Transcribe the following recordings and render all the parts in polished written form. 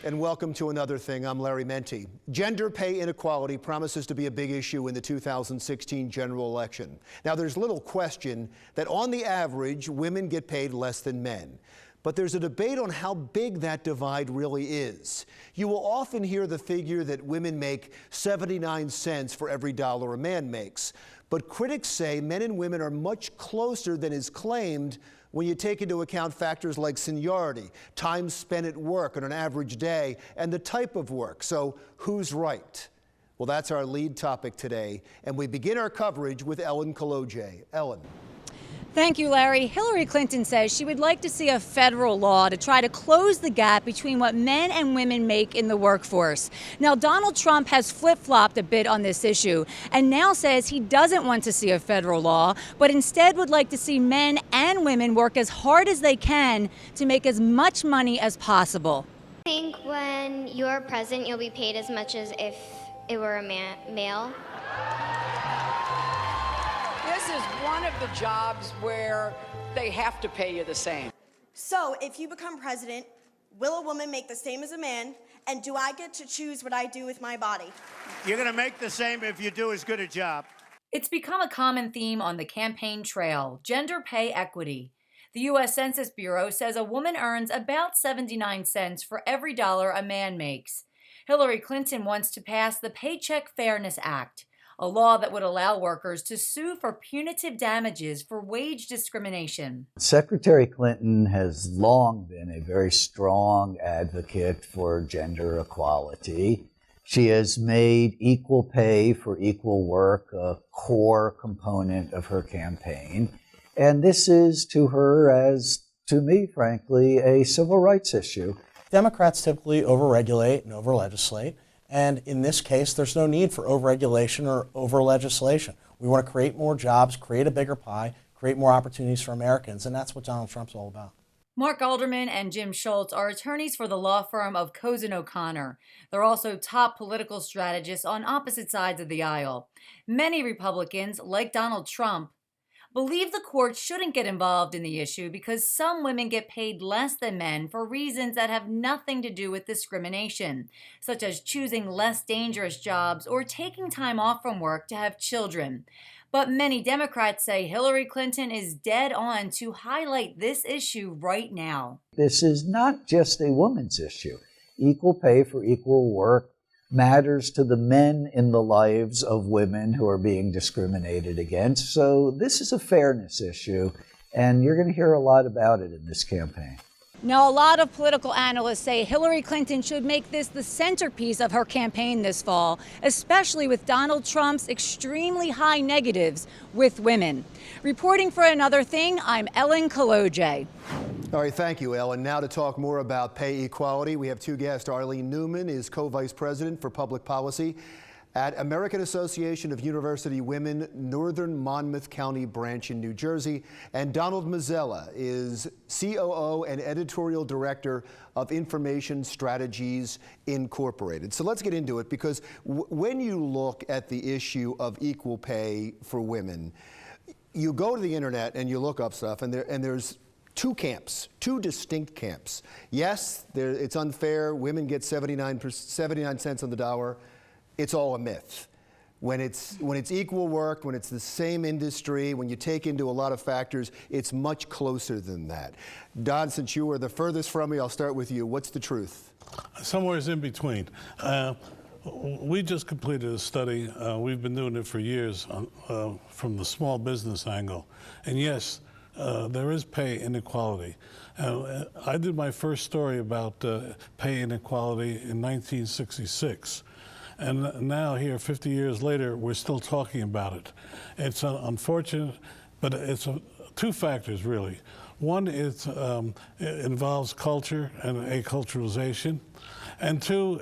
And welcome to Another Thing. I'm Larry Mendte. Gender pay inequality promises to be a big issue in the 2016 general election. Now, there's little question that on the average, women get paid less than men. But there's a debate on how big that divide really is. You will often hear the figure that women make 79 cents for every dollar a man makes. But critics say men and women are much closer than is claimed when you take into account factors like seniority, time spent at work on an average day, and the type of work. So who's right? Well, that's our lead topic today, and we begin our coverage with Kolodziej. Ellen. Thank you, Larry. Hillary Clinton says she would like to see a federal law to try to close the gap between what men and women make in the workforce. Now, Donald Trump has flip-flopped a bit on this issue and now says he doesn't want to see a federal law, but instead would like to see men and women work as hard as they can to make as much money as possible. I think when you're president, you'll be paid as much as if it were a male. This is one of the jobs where they have to pay you the same. So if you become president, will a woman make the same as a man? And do I get to choose what I do with my body? You're going to make the same if you do as good a job. It's become a common theme on the campaign trail, gender pay equity. The U.S. Census Bureau says a woman earns about 79 cents for every dollar a man makes. Hillary Clinton wants to pass the Paycheck Fairness Act, a law that would allow workers to sue for punitive damages for wage discrimination. Secretary Clinton has long been a very strong advocate for gender equality. She has made equal pay for equal work a core component of her campaign. And this is to her, as to me, frankly, a civil rights issue. Democrats typically overregulate and overlegislate. And in this case, there's no need for overregulation or over-legislation. We want to create more jobs, create a bigger pie, create more opportunities for Americans, and that's what Donald Trump's all about. Mark Alderman and Jim Schultz are attorneys for the law firm of Cozen O'Connor. They're also top political strategists on opposite sides of the aisle. Many Republicans, like Donald Trump, believe the court shouldn't get involved in the issue because some women get paid less than men for reasons that have nothing to do with discrimination, such as choosing less dangerous jobs or taking time off from work to have children. But many Democrats say Hillary Clinton is dead on to highlight this issue right now. This is not just a woman's issue. Equal pay for equal work matters to the men in the lives of women who are being discriminated against. So this is a fairness issue, and you're going to hear a lot about it in this campaign. Now, a lot of political analysts say Hillary Clinton should make this the centerpiece of her campaign this fall, especially with Donald Trump's extremely high negatives with women. Reporting for Another Thing, I'm Kolodziej. All right, thank you, Ellen. Now to talk more about pay equality, we have two guests. Arlene Newman is co-vice president for public policy at American Association of University Women, Northern Monmouth County branch in New Jersey. And Donald Mazzella is COO and editorial director of Information Strategies Incorporated. So let's get into it, because when you look at the issue of equal pay for women, you go to the internet and you look up stuff, and there's two camps, two distinct camps. Yes, it's unfair. Women get 79 cents on the dollar. It's all a myth. When it's equal work, when it's the same industry, when you take into a lot of factors, it's much closer than that. Don, since you were the furthest from me, I'll start with you. What's the truth? Somewhere in between. We just completed a study. We've been doing it for years from the small business angle. And yes, there is pay inequality. I did my first story about pay inequality in 1966. And now here, 50 years later, we're still talking about it. It's unfortunate, but it's two factors, really. One is it involves culture and acculturalization. And two,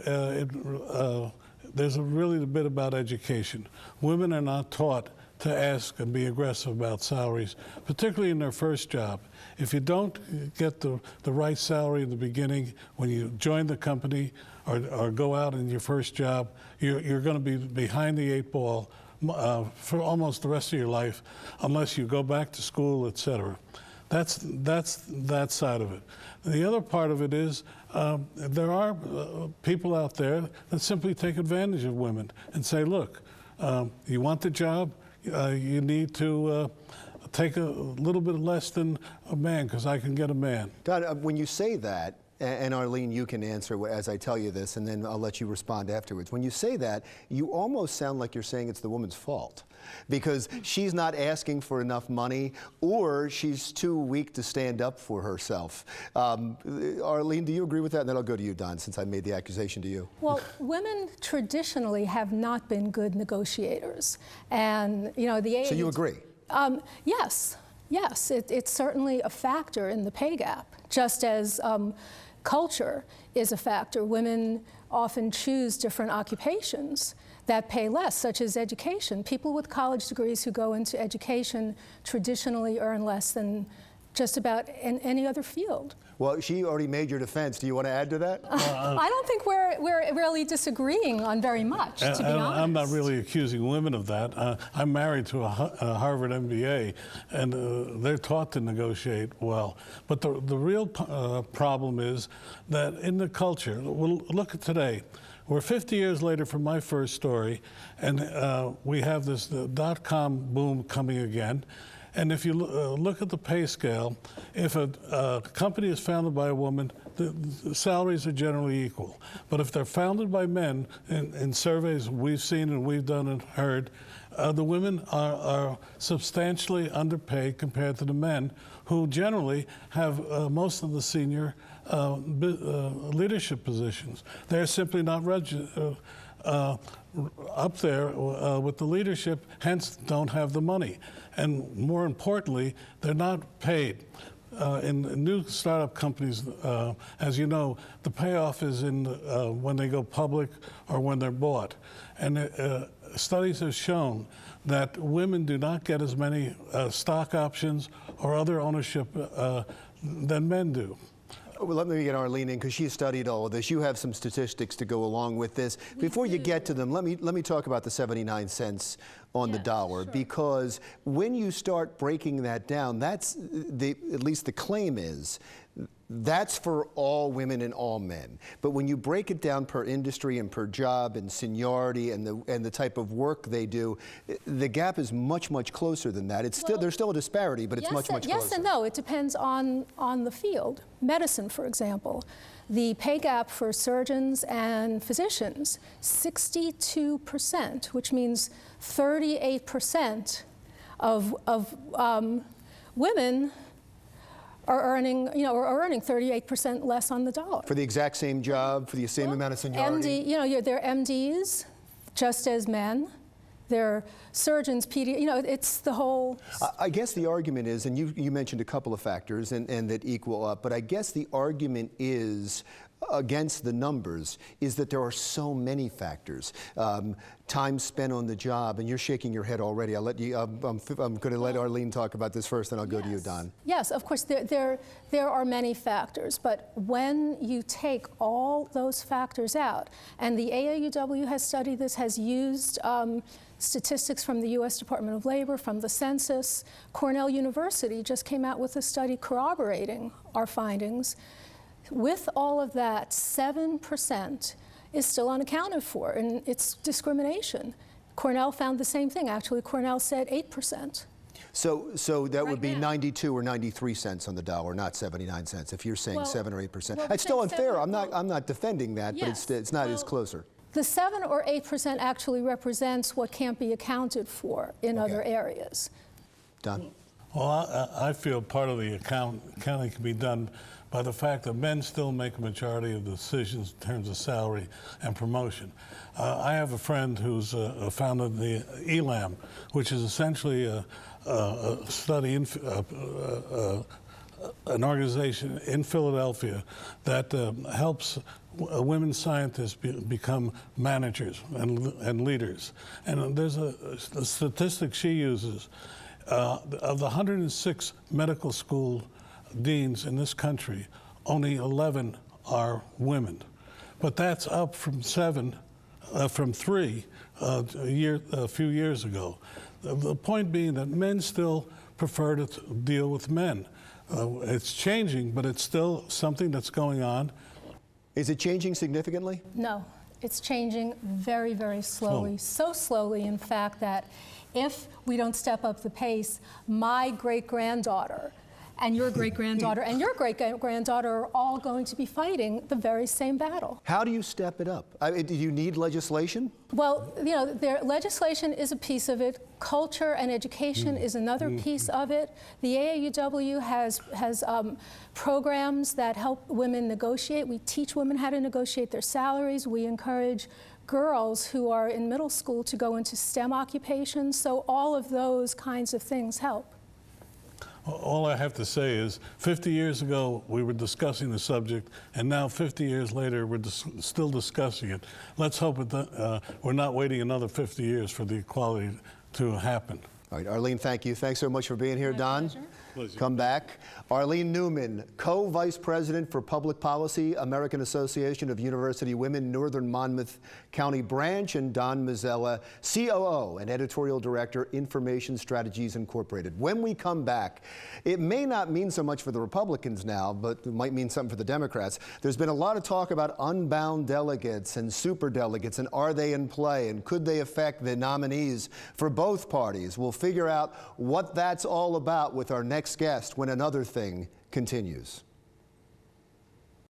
there's really a bit about education. Women are not taught to ask and be aggressive about salaries, particularly in their first job. If you don't get the right salary in the beginning, when you join the company or go out in your first job, you're going to be behind the eight ball for almost the rest of your life, unless you go back to school, etc. That's that side of it. The other part of it is there are people out there that simply take advantage of women and say, look, you want the job, you need to take a little bit less than a man because I can get a man. Don, when you say that, and Arlene, you can answer as I tell you this, and then I'll let you respond afterwards. When you say that, you almost sound like you're saying it's the woman's fault because she's not asking for enough money or she's too weak to stand up for herself. Arlene, do you agree with that? And then I'll go to you, Don, since I made the accusation to you. Well, women traditionally have not been good negotiators. And, you know, the So you agree? Yes. Yes, it's certainly a factor in the pay gap, just as culture is a factor. Women often choose different occupations that pay less, such as education. People with college degrees who go into education traditionally earn less than just about in any other field. Well, she already made your defense. Do you want to add to that? I don't think we're really disagreeing on very much, to be honest. I'm not really accusing women of that. I'm married to a Harvard MBA, and they're taught to negotiate well. But the real problem is that in the culture, well, look at today. We're 50 years later from my first story, and we have this dot-com boom coming again. And if you look at the pay scale, if a company is founded by a woman, the salaries are generally equal. But if they're founded by men, in surveys we've seen and we've done and heard, the women are substantially underpaid compared to the men, who generally have most of the senior leadership positions. They're simply not up there with the leadership, hence don't have the money. And more importantly, they're not paid. In new startup companies, as you know, the payoff is in when they go public or when they're bought. And studies have shown that women do not get as many stock options or other ownership than men do. Well, let me get Arlene in because she studied all of this. You have some statistics to go along with this. Before you get to them, let me talk about the 79 cents on the dollar, because when you start breaking that down, that's at least the claim is that's for all women and all men. But when you break it down per industry and per job and seniority and the type of work they do, the gap is much, much closer than that. It's there's still a disparity, but it's much closer. Yes and no. It depends on the field. Medicine, for example. The pay gap for surgeons and physicians, 62%, which means 38% of women are earning, are earning 38% less on the dollar. For the exact same job, for the same amount of seniority? They're MDs, just as men. They're surgeons, it's the whole... I guess the argument is, and you mentioned a couple of factors and that equal up, but I guess the argument is, against the numbers, is that there are so many factors. Time spent on the job, and you're shaking your head already. I'll let you, I'm going to let Arlene talk about this first, then I'll go to you, Don. Yes, of course, there are many factors, but when you take all those factors out, and the AAUW has studied this, has used statistics from the U.S. Department of Labor, from the census. Cornell University just came out with a study corroborating our findings. With all of that, 7% is still unaccounted for, and it's discrimination. Cornell found the same thing. Actually, Cornell said 8%. So that would be 92 or 93 cents on the dollar, not 79 cents, if you're saying 7 or 8%. It's still unfair. I'm not defending that, yes, but it's not as closer. The 7 or 8% actually represents what can't be accounted for in other areas. Don? Well, I feel part of the accounting can be done by the fact that men still make a majority of the decisions in terms of salary and promotion. I have a friend who's founded the ELAM, which is essentially a study in an organization in Philadelphia that helps women scientists become managers and leaders. And there's a statistic she uses. Of the 106 medical school deans in this country, only 11 are women. But that's up from 3 a few years ago. The point being that men still prefer to deal with men. It's changing, but it's still something that's going on. Is it changing significantly? No, it's changing very, very slowly. So slowly, in fact, that if we don't step up the pace, my great-granddaughter and your great-granddaughter and your great-granddaughter are all going to be fighting the very same battle. How do you step it up? Do you need legislation? Well, you know, legislation is a piece of it. Culture and education is another piece of it. The AAUW has programs that help women negotiate. We teach women how to negotiate their salaries. We encourage girls who are in middle school to go into STEM occupations. So all of those kinds of things help. All I have to say is 50 years ago we were discussing the subject, and now 50 years later we're still discussing it. Let's hope that we're not waiting another 50 years for the equality to happen. All right, Arlene, thank you. Thanks so much for being here. Don, pleasure. Come back. Arlene Newman, Co-Vice President for Public Policy, American Association of University Women, Northern Monmouth County Branch, and Don Mazzella, COO and Editorial Director, Information Strategies Incorporated. When we come back, it may not mean so much for the Republicans now, but it might mean something for the Democrats. There's been a lot of talk about unbound delegates and superdelegates, and are they in play, and could they affect the nominees for both parties? We'll figure out what that's all about with our next guest when Another Thing continues.